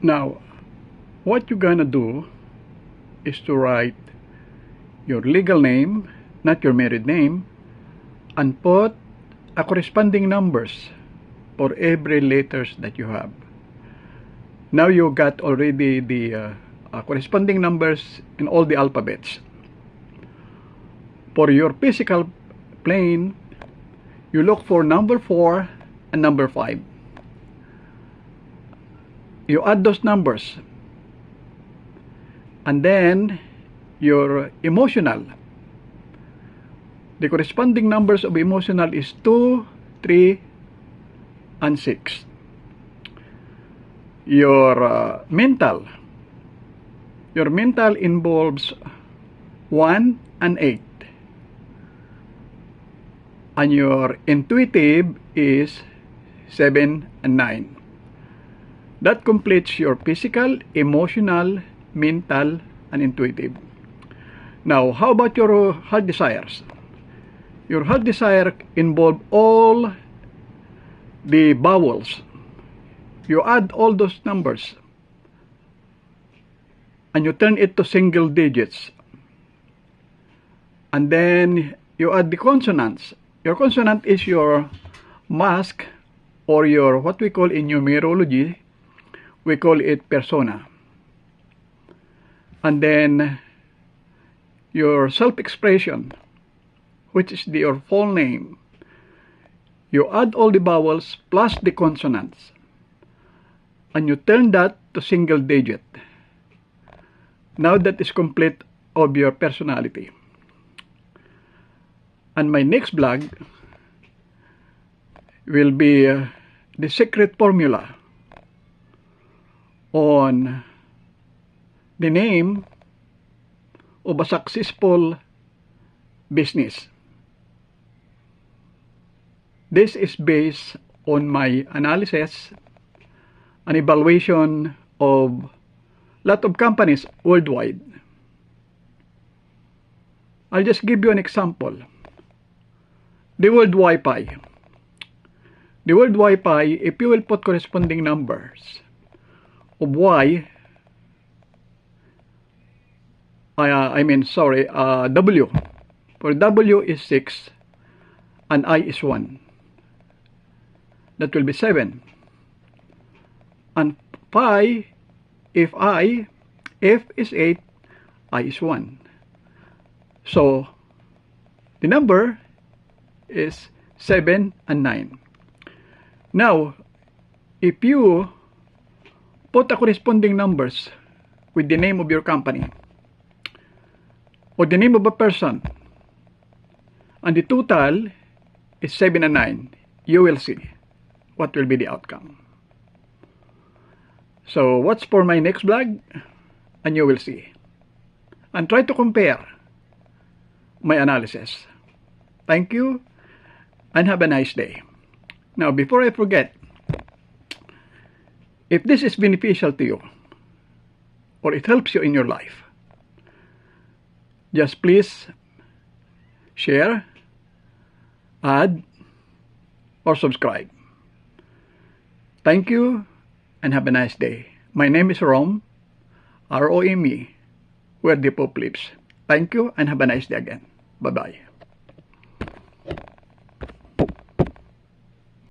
Now, what you're gonna do is to write your legal name, not your married name, and put a corresponding numbers for every letters that you have. Now you got already the corresponding numbers in all the alphabets. For your physical plane, you look for number 4 and number 5. You add those numbers, and then your emotional, the corresponding numbers of emotional is 2, 3, and 6. Your mental involves 1 and 8, and your intuitive is 7 and 9. That completes your physical, emotional, mental, and intuitive. Now, how about your heart desires? Your heart desire involve all the vowels. You add all those numbers and you turn it to single digits. And then you add the consonants. Your consonant is your mask, or your, what we call in numerology, we call it persona. And then your self-expression, which is your full name. You add all the vowels plus the consonants, and you turn that to single digit. Now that is complete of your personality. And my next blog will be the secret formula on the name of a successful business. This is based on my analysis and evaluation of a lot of companies worldwide. I'll just give you an example. The World Wi-Fi. The World Wi-Fi, if you will put corresponding numbers of W, for W is 6 and I is 1. That will be 7. And pi, if F is 8, I is 1. So, the number is 7 and 9. Now, if you put the corresponding numbers with the name of your company or the name of a person, and the total is 7 and 9, you will see what will be the outcome. So watch for my next vlog and you will see. And try to compare my analysis. Thank you and have a nice day. Now, before I forget, if this is beneficial to you or it helps you in your life, just please share, add, or subscribe. Thank you and have a nice day. My name is Rome, R-O-M-E, where the Pope lives. Thank you and have a nice day again. Bye-bye.